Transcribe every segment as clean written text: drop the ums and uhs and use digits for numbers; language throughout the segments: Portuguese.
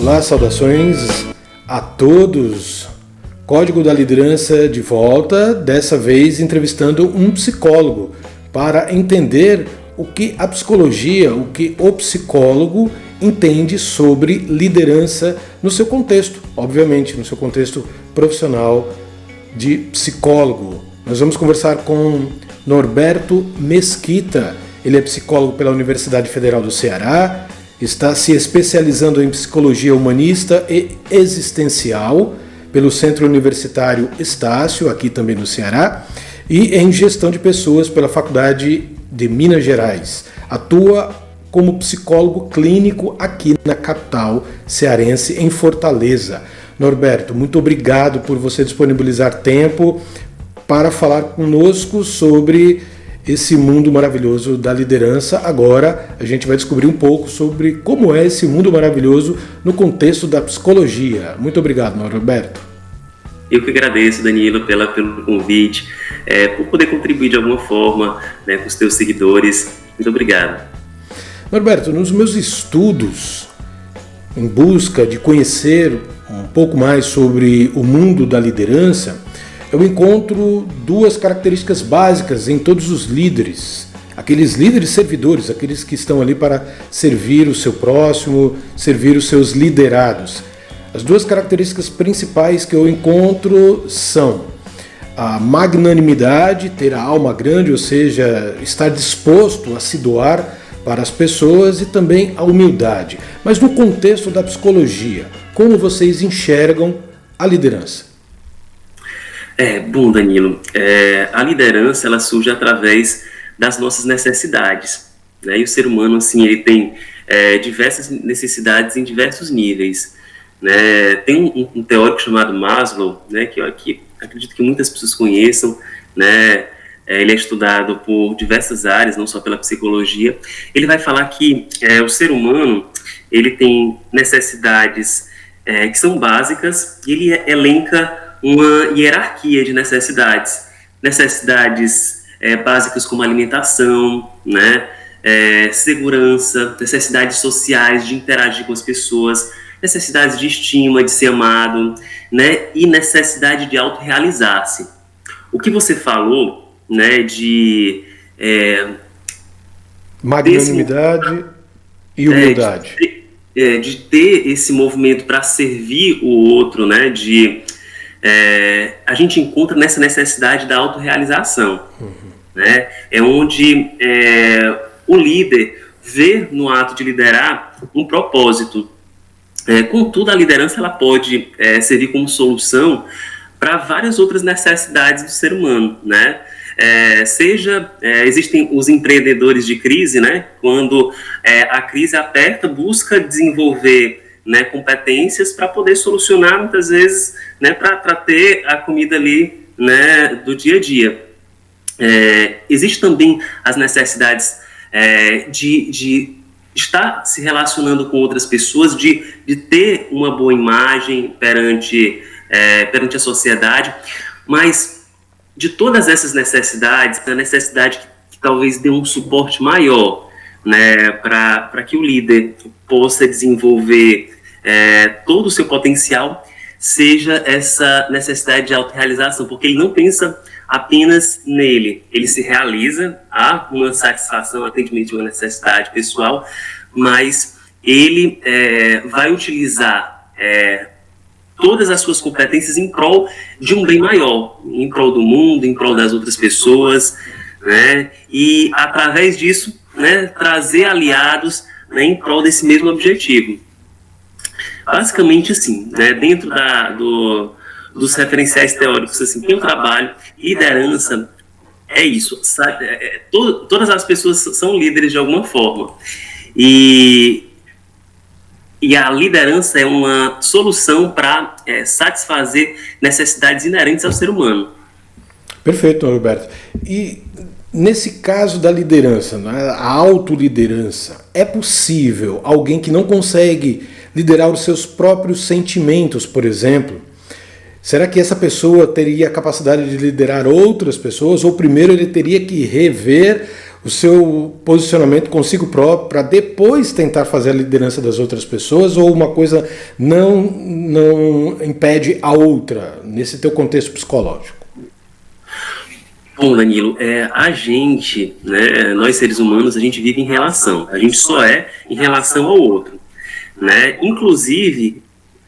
Olá, saudações a todos. Código da Liderança de volta, dessa vez entrevistando um psicólogo para entender o que a psicologia, o que o psicólogo entende sobre liderança no seu contexto, obviamente, no seu contexto profissional de psicólogo. Nós vamos conversar com Norberto Mesquita. Ele é psicólogo pela Universidade Federal do Ceará, está se especializando em psicologia humanista e existencial pelo Centro Universitário Estácio, aqui também no Ceará, e em gestão de pessoas pela Faculdade de Minas Gerais. Atua como psicólogo clínico aqui na capital cearense, em Fortaleza. Norberto, muito obrigado por você disponibilizar tempo para falar conosco sobre esse mundo maravilhoso da liderança. Agora a gente vai descobrir um pouco sobre como é esse mundo maravilhoso no contexto da psicologia. Muito obrigado, Norberto. Eu que agradeço, Danilo, pelo convite, por poder contribuir de alguma forma, né, com os teus seguidores. Muito obrigado. Norberto, nos meus estudos, em busca de conhecer um pouco mais sobre o mundo da liderança, eu encontro duas características básicas em todos os líderes. Aqueles líderes servidores, aqueles que estão ali para servir o seu próximo, servir os seus liderados. As duas características principais que eu encontro são a magnanimidade, ter a alma grande, ou seja, estar disposto a se doar para as pessoas, e também a humildade. Mas no contexto da psicologia, como vocês enxergam a liderança? Bom, Danilo, a liderança ela surge através das nossas necessidades, né? E o ser humano, assim, ele tem diversas necessidades em diversos níveis, né? Tem um teórico chamado Maslow, né, que acredito que muitas pessoas conheçam, né? Ele é estudado por diversas áreas, não só pela psicologia. Ele vai falar que o ser humano ele tem necessidades que são básicas, e ele elenca uma hierarquia de necessidades. Necessidades básicas como alimentação, né? Segurança, necessidades sociais de interagir com as pessoas, necessidades de estima, de ser amado, né? E necessidade de autorrealizar-se. O que você falou, né, de magnanimidade e humildade. De ter esse movimento para servir o outro, né, a gente encontra nessa necessidade da autorrealização, né? É onde o líder vê no ato de liderar um propósito. Contudo, a liderança ela pode servir como solução para várias outras necessidades do ser humano, né? Existem os empreendedores de crise, né? Quando a crise aperta, busca desenvolver, né, competências para poder solucionar muitas vezes, né, para ter a comida ali, né, do dia a dia. Existe também as necessidades de estar se relacionando com outras pessoas, de ter uma boa imagem perante a sociedade, mas de todas essas necessidades, a necessidade que talvez dê um suporte maior, né, para que o líder possa desenvolver todo o seu potencial, seja essa necessidade de autorrealização, porque ele não pensa apenas nele, ele se realiza, há uma satisfação, atendimento de uma necessidade pessoal, mas ele vai utilizar todas as suas competências em prol de um bem maior, em prol do mundo, em prol das outras pessoas, né? E através disso, né, trazer aliados, né, em prol desse mesmo objetivo. Basicamente, assim, né, dentro dos referenciais teóricos, assim, tem o trabalho, liderança, é isso, todas as pessoas são líderes de alguma forma, e a liderança é uma solução para satisfazer necessidades inerentes ao ser humano. Perfeito, Roberto. E nesse caso da liderança, né, a autoliderança, é possível alguém que não consegue liderar os seus próprios sentimentos, por exemplo? Será que essa pessoa teria a capacidade de liderar outras pessoas? Ou primeiro ele teria que rever o seu posicionamento consigo próprio para depois tentar fazer a liderança das outras pessoas, ou uma coisa não impede a outra, nesse teu contexto psicológico? Bom, Danilo, a gente, né, nós seres humanos, a gente vive em relação. A gente só é em relação ao outro, né? Inclusive,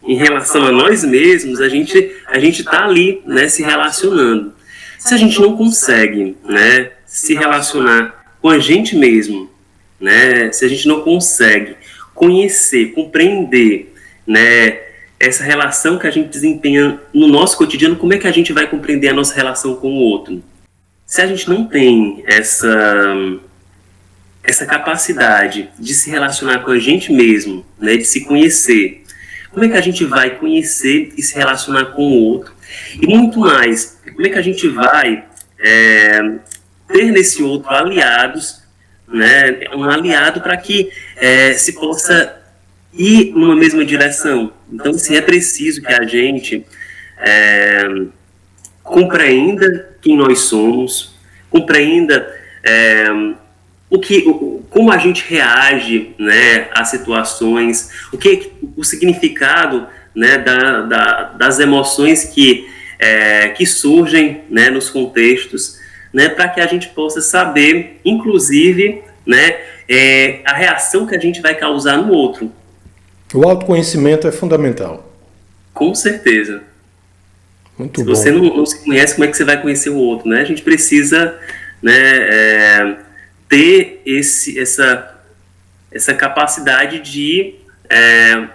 em relação a nós mesmos, a gente está ali, né, se relacionando. Se a gente não consegue, né, se relacionar com a gente mesmo, né, se a gente não consegue conhecer, compreender, né, essa relação que a gente desempenha no nosso cotidiano, como é que a gente vai compreender a nossa relação com o outro? Se a gente não tem essa capacidade de se relacionar com a gente mesmo, né, de se conhecer, como é que a gente vai conhecer e se relacionar com o outro? E muito mais, como é que a gente vai ter nesse outro aliados, né, um aliado para que se possa ir numa mesma direção? Então, se é preciso que a gente compreenda quem nós somos, compreenda como a gente reage, né, às situações, o significado, né, das emoções que surgem, né, nos contextos, né, para que a gente possa saber, inclusive, né, a reação que a gente vai causar no outro. O autoconhecimento é fundamental. Com certeza. Muito bom. Se você não se conhece, como é que você vai conhecer o outro, né? A gente precisa, né, ter essa capacidade de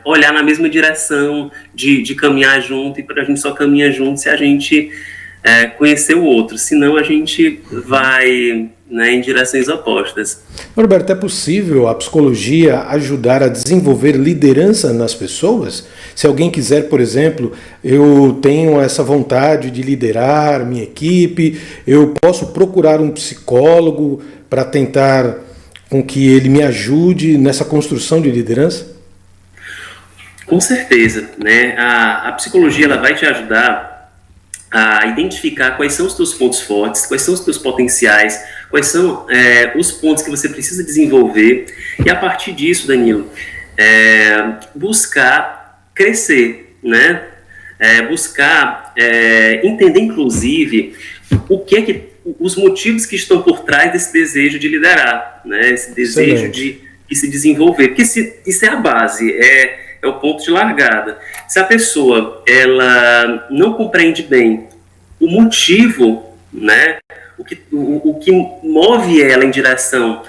olhar na mesma direção, de caminhar junto, e a gente só caminha junto se a gente conhecer o outro, senão a gente vai, né, em direções opostas. Norberto, é possível a psicologia ajudar a desenvolver liderança nas pessoas? Se alguém quiser, por exemplo, eu tenho essa vontade de liderar minha equipe, eu posso procurar um psicólogo para tentar com que ele me ajude nessa construção de liderança? Com certeza, né? A psicologia ela vai te ajudar a identificar quais são os teus pontos fortes, quais são os teus potenciais, quais são os pontos que você precisa desenvolver, e a partir disso, Danilo, buscar crescer, né? Buscar entender, inclusive, os motivos que estão por trás desse desejo de liderar, né? Esse desejo de se desenvolver, porque isso é a base, é o ponto de largada. Se a pessoa ela não compreende bem o motivo, né, o que move ela em direção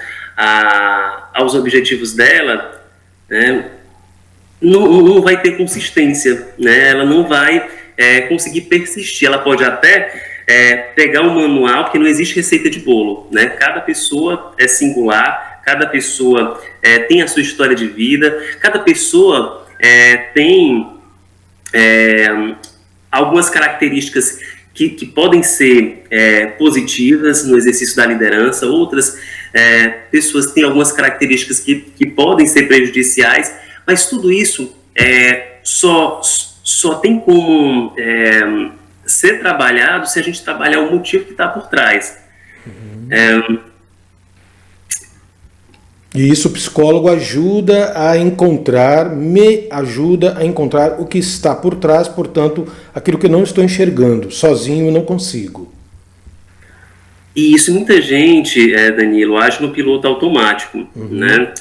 aos objetivos dela, né, não vai ter consistência, né, ela não vai conseguir persistir. Ela pode até pegar um manual, porque não existe receita de bolo, né? Cada pessoa é singular, cada pessoa tem a sua história de vida, cada pessoa tem algumas características que podem ser positivas no exercício da liderança, outras pessoas têm algumas características que podem ser prejudiciais, mas tudo isso só tem como ser trabalhado se a gente trabalhar o motivo que está por trás. E isso o psicólogo me ajuda a encontrar o que está por trás, portanto, aquilo que eu não estou enxergando. Sozinho eu não consigo. E isso muita gente, Danilo, age no piloto automático, né?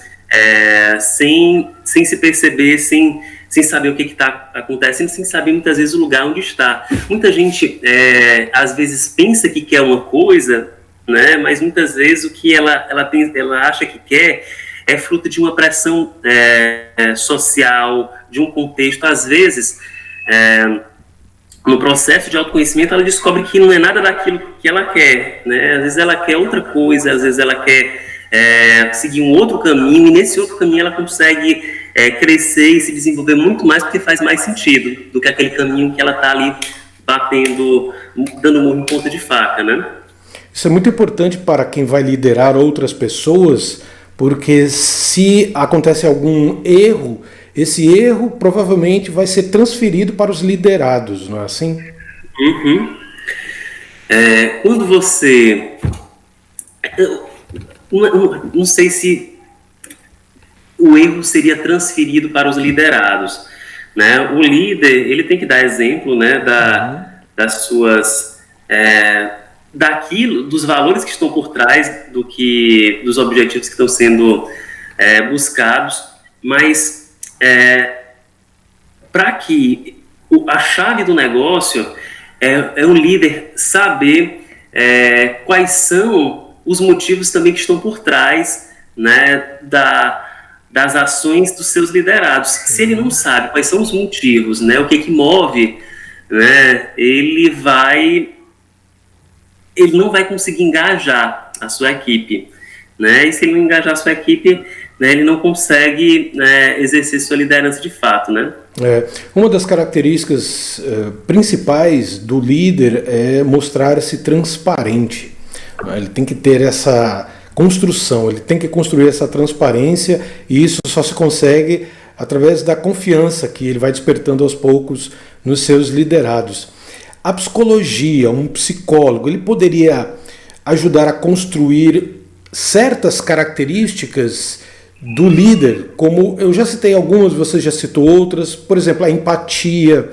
Sem se perceber, sem saber o que está acontecendo, sem saber muitas vezes o lugar onde está. Muita gente, às vezes, pensa que quer uma coisa, né? Mas muitas vezes o que ela acha que quer é fruto de uma pressão social, de um contexto. Às vezes, no processo de autoconhecimento, ela descobre que não é nada daquilo que ela quer, né? Às vezes ela quer outra coisa, às vezes ela quer seguir um outro caminho, e nesse outro caminho ela consegue crescer e se desenvolver muito mais, porque faz mais sentido do que aquele caminho que ela está ali batendo, dando murro em ponta de faca, né? Isso é muito importante para quem vai liderar outras pessoas, porque se acontece algum erro, esse erro provavelmente vai ser transferido para os liderados, não é assim? Quando você... não sei se o erro seria transferido para os liderados, né? O líder, ele tem que dar exemplo, né, das suas daquilo, dos valores que estão por trás dos objetivos que estão sendo buscados, mas para que a chave do negócio é o líder saber quais são os motivos também que estão por trás, né, das ações dos seus liderados. Se ele não sabe quais são os motivos, né, o que move, né, ele não vai conseguir engajar a sua equipe, né, e se ele não engajar a sua equipe, né, ele não consegue, né, exercer sua liderança de fato, né. Uma das características principais do líder é mostrar-se transparente. Ele tem que ter essa construção, ele tem que construir essa transparência, e isso só se consegue através da confiança que ele vai despertando aos poucos nos seus liderados. A psicologia, um psicólogo, ele poderia ajudar a construir certas características do líder, como eu já citei algumas, você já citou outras, por exemplo, a empatia,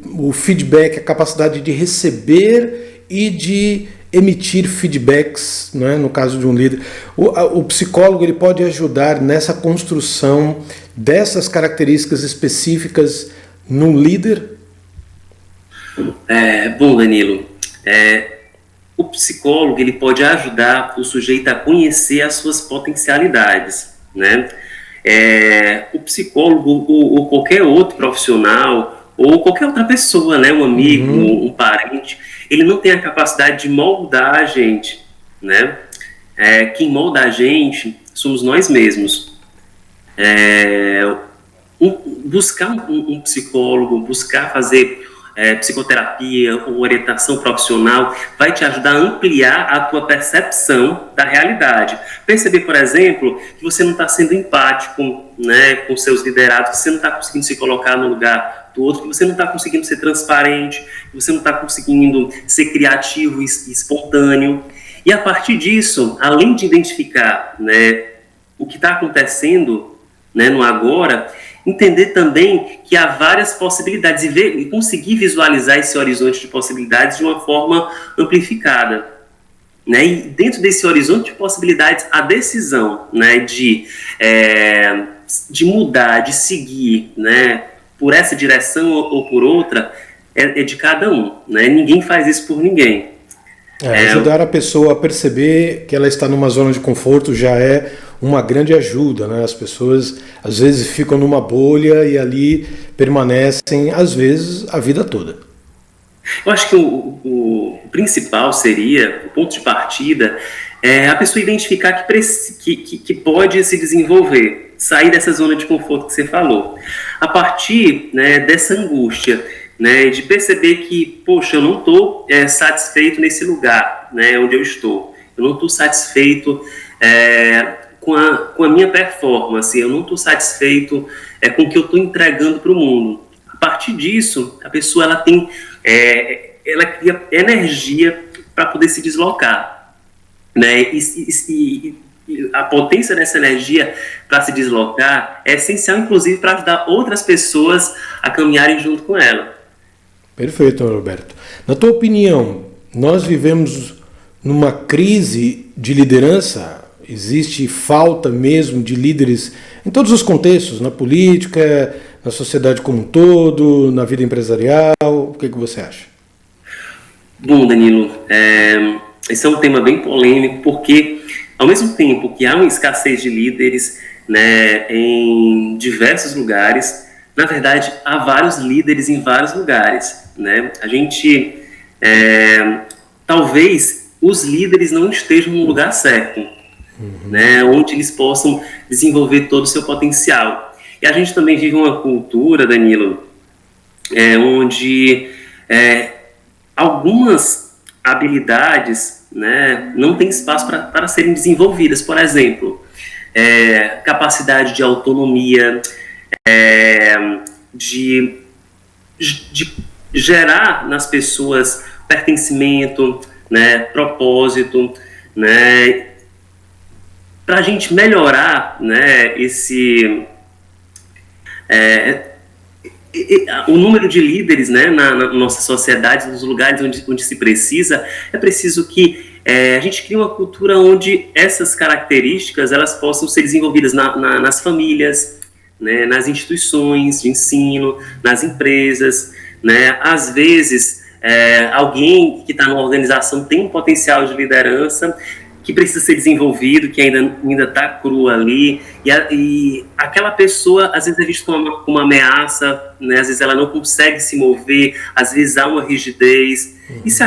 o feedback, a capacidade de receber e de emitir feedbacks, né, no caso de um líder. O psicólogo, ele pode ajudar nessa construção dessas características específicas no líder? Bom, Danilo, o psicólogo, ele pode ajudar o sujeito a conhecer as suas potencialidades, né? O psicólogo ou qualquer outro profissional ou qualquer outra pessoa, né, um amigo, um parente, ele não tem a capacidade de moldar a gente, né? Quem molda a gente somos nós mesmos. Buscar um psicólogo, buscar fazer psicoterapia ou orientação profissional vai te ajudar a ampliar a tua percepção da realidade. Perceber, por exemplo, que você não está sendo empático, né, com seus liderados, que você não está conseguindo se colocar no lugar do outro, que você não está conseguindo ser transparente, que você não está conseguindo ser criativo e espontâneo. E a partir disso, além de identificar, né, o que está acontecendo, né, no agora, entender também que há várias possibilidades e conseguir visualizar esse horizonte de possibilidades de uma forma amplificada, né? E dentro desse horizonte de possibilidades, a decisão, né, de mudar, de seguir, né, por essa direção ou por outra, é de cada um, né? Ninguém faz isso por ninguém. Ajudar a pessoa a perceber que ela está numa zona de conforto já é uma grande ajuda, né? As pessoas às vezes ficam numa bolha e ali permanecem, às vezes, a vida toda. Eu acho que o principal seria, o ponto de partida, a pessoa identificar que pode se desenvolver, sair dessa zona de conforto que você falou. A partir, né, dessa angústia, né, de perceber que, poxa, eu não estou satisfeito nesse lugar, né, onde eu estou. Eu não estou satisfeito com a minha performance, eu não estou satisfeito com o que eu estou entregando para o mundo. A partir disso, a pessoa ela cria energia para poder se deslocar, né? E a potência dessa energia para se deslocar é essencial, inclusive, para ajudar outras pessoas a caminharem junto com ela. Perfeito, Roberto. Na tua opinião, nós vivemos numa crise de liderança? Existe falta mesmo de líderes em todos os contextos, na política, na sociedade como um todo, na vida empresarial? O que você acha? Bom, Danilo, esse é um tema bem polêmico, porque ao mesmo tempo que há uma escassez de líderes, né, em diversos lugares, na verdade há vários líderes em vários lugares, né? A gente, talvez os líderes não estejam no lugar certo, né, onde eles possam desenvolver todo o seu potencial. E a gente também vive uma cultura, Danilo, onde algumas habilidades, né, não tem espaço para serem desenvolvidas. Por exemplo, capacidade de autonomia, de gerar nas pessoas pertencimento, né, propósito, né, para a gente melhorar, né, o número de líderes, né, na nossa sociedade, nos lugares onde se precisa, é preciso que a gente crie uma cultura onde essas características elas possam ser desenvolvidas nas famílias, né, nas instituições de ensino, nas empresas, né. Às vezes, alguém que está numa organização tem um potencial de liderança que precisa ser desenvolvido, que ainda está cru ali, e aquela pessoa às vezes é vista como uma ameaça, né? Às vezes ela não consegue se mover, às vezes há uma rigidez, e se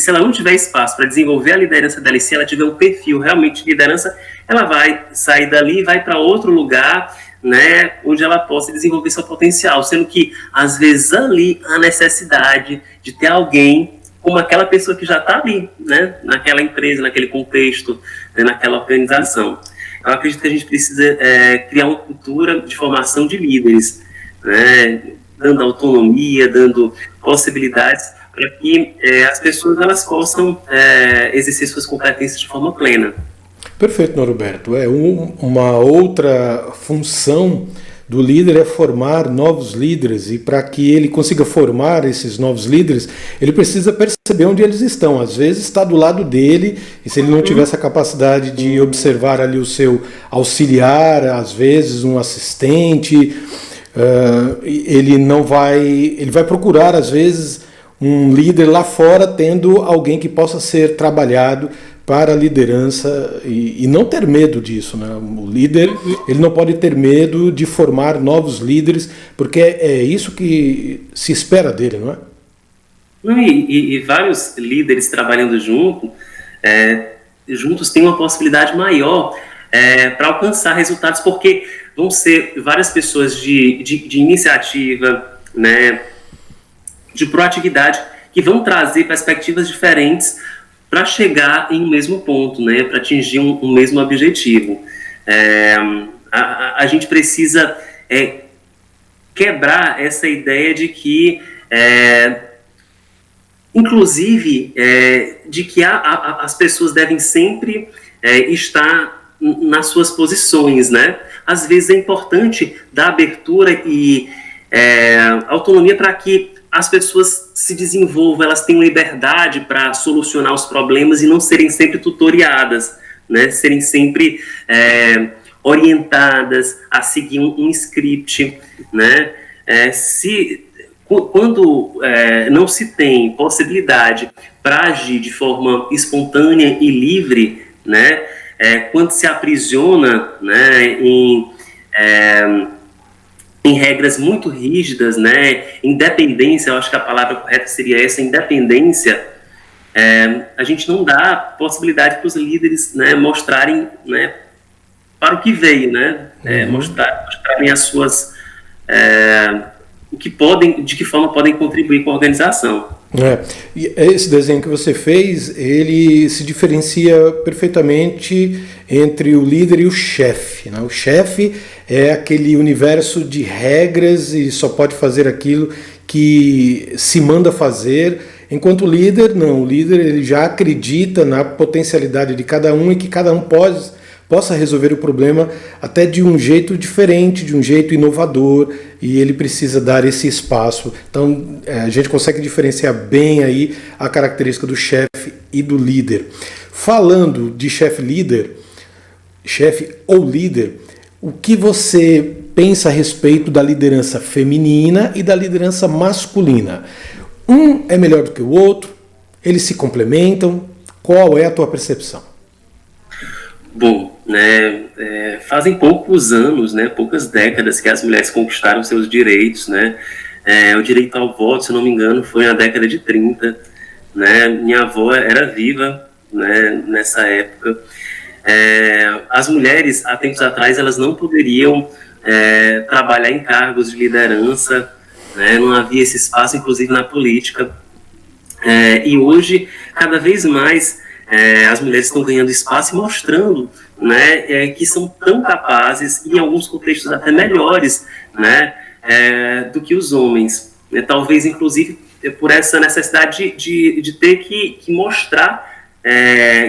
ela não tiver espaço para desenvolver a liderança dela, e se ela tiver um perfil realmente de liderança, ela vai sair dali e vai para outro lugar, né, onde ela possa desenvolver seu potencial, sendo que às vezes ali há necessidade de ter alguém como aquela pessoa que já está ali, né, naquela empresa, naquele contexto, né, naquela organização. Eu acredito que a gente precisa criar uma cultura de formação de líderes, né, dando autonomia, dando possibilidades para que as pessoas elas possam exercer suas competências de forma plena. Perfeito, Norberto. Uma outra função do líder é formar novos líderes, e para que ele consiga formar esses novos líderes, ele precisa perceber onde eles estão. Às vezes está do lado dele, e se ele não tiver essa capacidade de observar ali o seu auxiliar, às vezes um assistente, ele vai procurar às vezes um líder lá fora, tendo alguém que possa ser trabalhado para a liderança e não ter medo disso, né? O líder ele não pode ter medo de formar novos líderes, porque é isso que se espera dele, não é? E vários líderes trabalhando juntos têm uma possibilidade maior para alcançar resultados, porque vão ser várias pessoas de iniciativa, né, de proatividade, que vão trazer perspectivas diferentes para chegar em um mesmo ponto, né, para atingir um mesmo objetivo. A gente precisa quebrar essa ideia de que, inclusive, de que as pessoas devem sempre estar nas suas posições, né? Às vezes é importante dar abertura e autonomia para que as pessoas se desenvolvam, elas tenham liberdade para solucionar os problemas e não serem sempre tutoriadas, né? Serem sempre orientadas a seguir um script, né? Quando não se tem possibilidade para agir de forma espontânea e livre, né? Quando se aprisiona, né, em regras muito rígidas, né, independência, eu acho que a palavra correta seria essa, independência, a gente não dá possibilidade para os líderes, né, mostrarem, né, para o que veio, né, mostrarem as suas, de que forma podem contribuir com a organização. E esse desenho que você fez, ele se diferencia perfeitamente entre o líder e o chefe, né? O chefe é aquele universo de regras e só pode fazer aquilo que se manda fazer, enquanto o líder não. O líder ele já acredita na potencialidade de cada um e que cada um possa resolver o problema até de um jeito diferente, de um jeito inovador, e ele precisa dar esse espaço. Então a gente consegue diferenciar bem aí a característica do chefe e do líder. Falando de chefe ou líder, o que você pensa a respeito da liderança feminina e da liderança masculina? Um é melhor do que o outro? Eles se complementam? Qual é a tua percepção? Bom, né, fazem poucos anos, né, poucas décadas que as mulheres conquistaram seus direitos, né, o direito ao voto, se não me engano, foi na década de 30, né, minha avó era viva, né, nessa época. As mulheres, há tempos atrás, elas não poderiam trabalhar em cargos de liderança, né, não havia esse espaço, inclusive na política, e hoje, cada vez mais, as mulheres estão ganhando espaço e mostrando, né, que são tão capazes, e em alguns contextos até melhores, né, do que os homens. Talvez, inclusive, por essa necessidade de ter que mostrar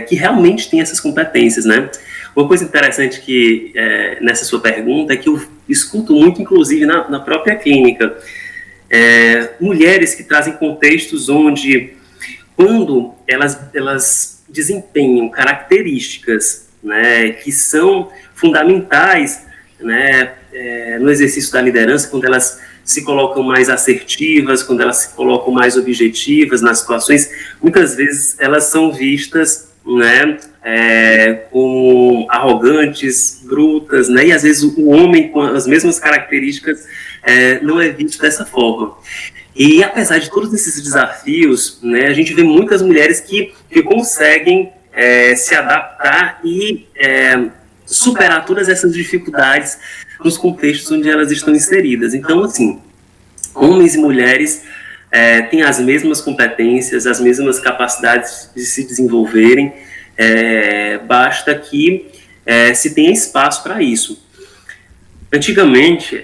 que realmente tem essas competências, né? Uma coisa interessante que nessa sua pergunta é que eu escuto muito, inclusive na própria clínica, mulheres que trazem contextos onde, quando elas desempenham características, né, que são fundamentais, né, no exercício da liderança, quando elas se colocam mais assertivas, quando elas se colocam mais objetivas nas situações, muitas vezes elas são vistas, né, como arrogantes, brutas, né, e às vezes o homem com as mesmas características não é visto dessa forma. E apesar de todos esses desafios, né, a gente vê muitas mulheres que conseguem se adaptar e superar todas essas dificuldades nos contextos onde elas estão inseridas. Então, assim, homens e mulheres têm as mesmas competências, as mesmas capacidades de se desenvolverem, basta que se tenha espaço para isso. Antigamente,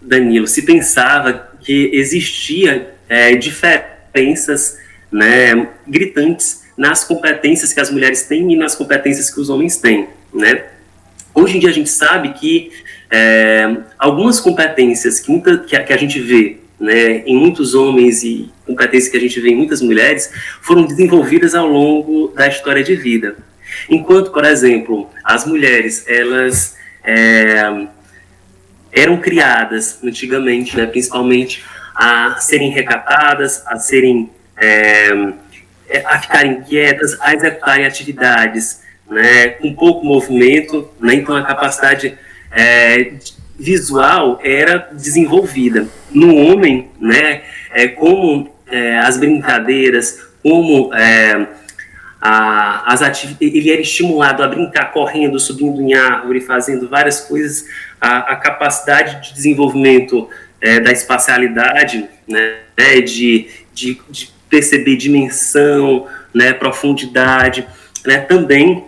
Danilo, se pensava que existia diferenças, né, gritantes nas competências que as mulheres têm e nas competências que os homens têm, né? Hoje em dia a gente sabe que algumas competências que a gente vê, né, em muitos homens e competências que a gente vê em muitas mulheres foram desenvolvidas ao longo da história de vida. Enquanto, por exemplo, as mulheres, elas eram criadas antigamente, né, principalmente a serem recatadas, a ficarem quietas, a executarem atividades, né, com pouco movimento, né, então a capacidade visual era desenvolvida. No homem, né, como as brincadeiras, como ele era estimulado a brincar correndo, subindo em árvore, fazendo várias coisas, a capacidade de desenvolvimento da espacialidade, né, de perceber dimensão, né, profundidade, né, também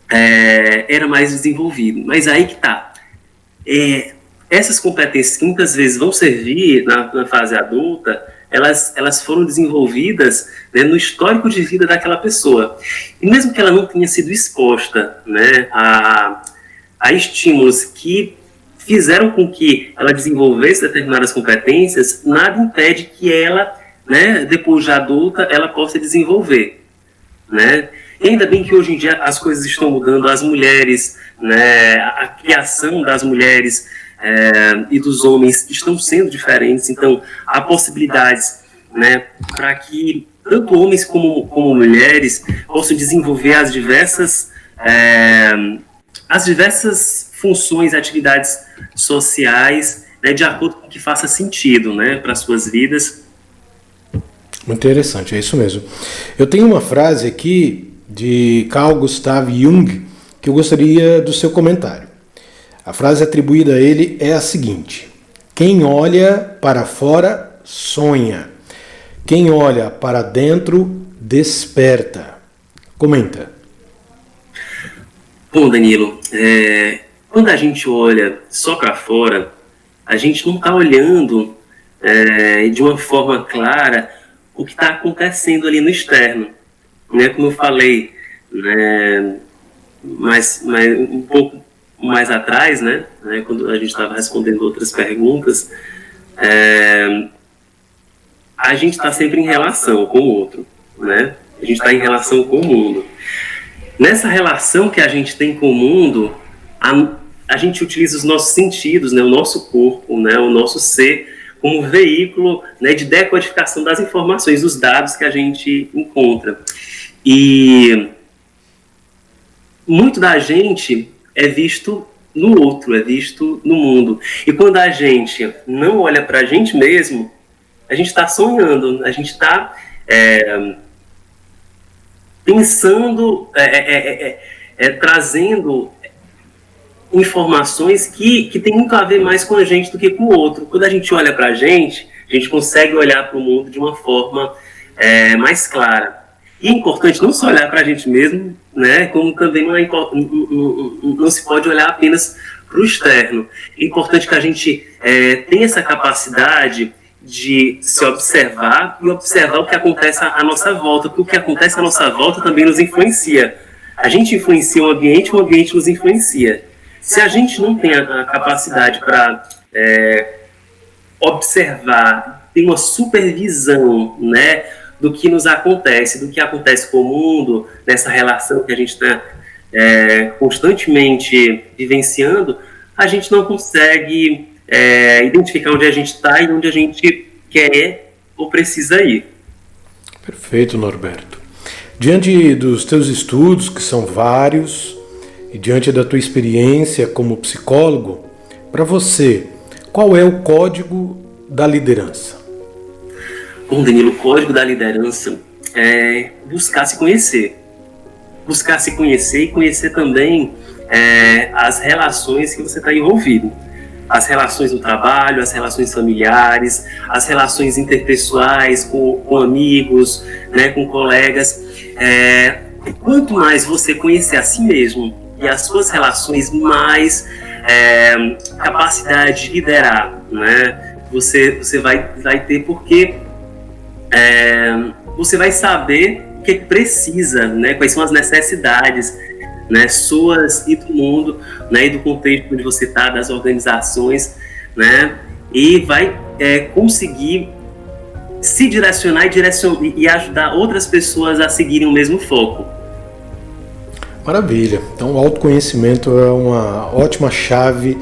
era mais desenvolvido. Mas aí que está. Essas competências que muitas vezes vão servir na fase adulta, elas foram desenvolvidas, né, no histórico de vida daquela pessoa. E mesmo que ela não tenha sido exposta, né, a estímulos que fizeram com que ela desenvolvesse determinadas competências, nada impede que ela, né, depois de adulta, ela possa desenvolver, né? E ainda bem que hoje em dia as coisas estão mudando, as mulheres, né, a criação das mulheres e dos homens estão sendo diferentes, então há possibilidades, né, para que tanto homens como mulheres possam desenvolver as diversas funções, atividades sociais, né, de acordo com o que faça sentido, né, para as suas vidas. Muito interessante, é isso mesmo. Eu tenho uma frase aqui de Carl Gustav Jung que eu gostaria do seu comentário. A frase atribuída a ele é a seguinte: quem olha para fora sonha, quem olha para dentro desperta. Comenta. Bom, Danilo, quando a gente olha só para fora, a gente não está olhando de uma forma clara o que está acontecendo ali no externo, né? Como eu falei, né, mas um pouco mais atrás, né, quando a gente estava respondendo outras perguntas, a gente está sempre em relação com o outro, né? A gente está em relação com o mundo. Nessa relação que a gente tem com o mundo, a gente utiliza os nossos sentidos, né, o nosso corpo, né, o nosso ser, como veículo, né, de decodificação das informações, dos dados que a gente encontra. E muito da gente é visto no outro, é visto no mundo. E quando a gente não olha para a gente mesmo, a gente está sonhando, a gente está pensando, trazendo informações que tem muito a ver mais com a gente do que com o outro. Quando a gente olha para a gente consegue olhar para o mundo de uma forma mais clara. E é importante não só olhar para a gente mesmo, né, como também não se pode olhar apenas para o externo. É importante que a gente tenha essa capacidade de se observar e observar o que acontece à nossa volta, porque o que acontece à nossa volta também nos influencia, A gente influencia o ambiente nos influencia. Se a gente não tem a capacidade para observar, ter uma supervisão, né, do que nos acontece, do que acontece com o mundo, nessa relação que a gente está constantemente vivenciando, a gente não consegue identificar onde a gente está e onde a gente quer ou precisa ir. Perfeito, Norberto. Diante dos teus estudos, que são vários, e diante da tua experiência como psicólogo, para você, qual é o código da liderança? Bom, Danilo, o código da liderança é buscar se conhecer. Buscar se conhecer e conhecer também as relações que você está envolvido. As relações no trabalho, as relações familiares, as relações interpessoais com amigos, né, com colegas. Quanto mais você conhecer a si mesmo e as suas relações, mais capacidade de liderar, né, você vai ter, porque você vai saber o que precisa, né, quais são as necessidades, né, suas e do mundo, né, e do contexto onde você está, das organizações, né, e vai conseguir se direcionar e ajudar outras pessoas a seguirem o mesmo foco. Maravilha. Então, o autoconhecimento é uma ótima chave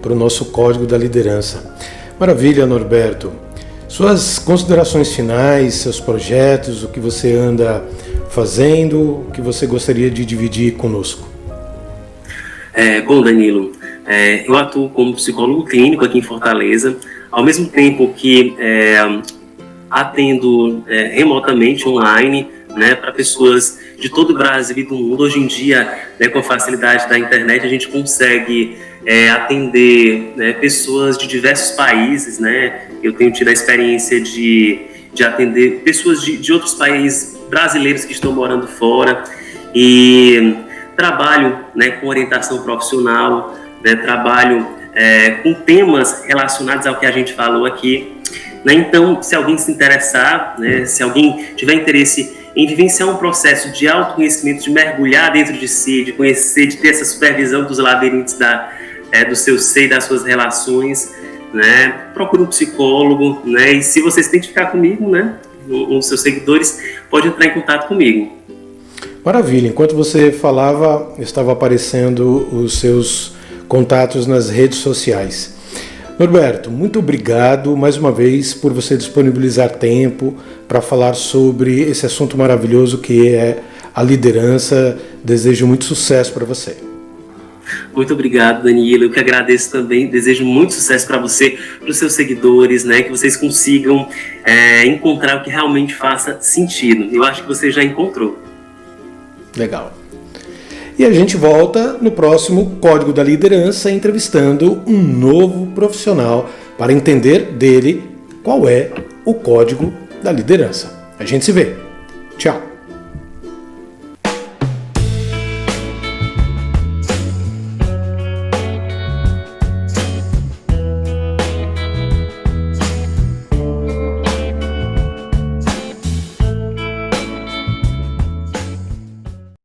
para o nosso código da liderança. Maravilha, Norberto. Suas considerações finais, seus projetos, o que você anda fazendo, o que você gostaria de dividir conosco? Bom, Danilo, eu atuo como psicólogo clínico aqui em Fortaleza, ao mesmo tempo que atendo remotamente, online, né, para pessoas de todo o Brasil e do mundo. Hoje em dia, né, com a facilidade da internet, a gente consegue atender, né, pessoas de diversos países, né? Eu tenho tido a experiência de atender pessoas de outros países, brasileiros que estão morando fora, e trabalho, né, com orientação profissional, né, trabalho com temas relacionados ao que a gente falou aqui, né? Então, se alguém se interessar, né, se alguém tiver interesse em vivenciar um processo de autoconhecimento, de mergulhar dentro de si, de conhecer, de ter essa supervisão dos labirintos do seu ser e das suas relações, né, procure um psicólogo, né, e se você se identificar comigo, né, um dos seus seguidores, pode entrar em contato comigo. Maravilha. Enquanto você falava, estava aparecendo os seus contatos nas redes sociais. Norberto, muito obrigado mais uma vez por você disponibilizar tempo para falar sobre esse assunto maravilhoso que é a liderança. Desejo muito sucesso para você. Muito obrigado, Danilo. Eu que agradeço também. Desejo muito sucesso para você, para os seus seguidores, né? Que vocês consigam encontrar o que realmente faça sentido. Eu acho que você já encontrou. Legal. E a gente volta no próximo Código da Liderança, entrevistando um novo profissional para entender dele qual é o Código da Liderança. A gente se vê. Tchau.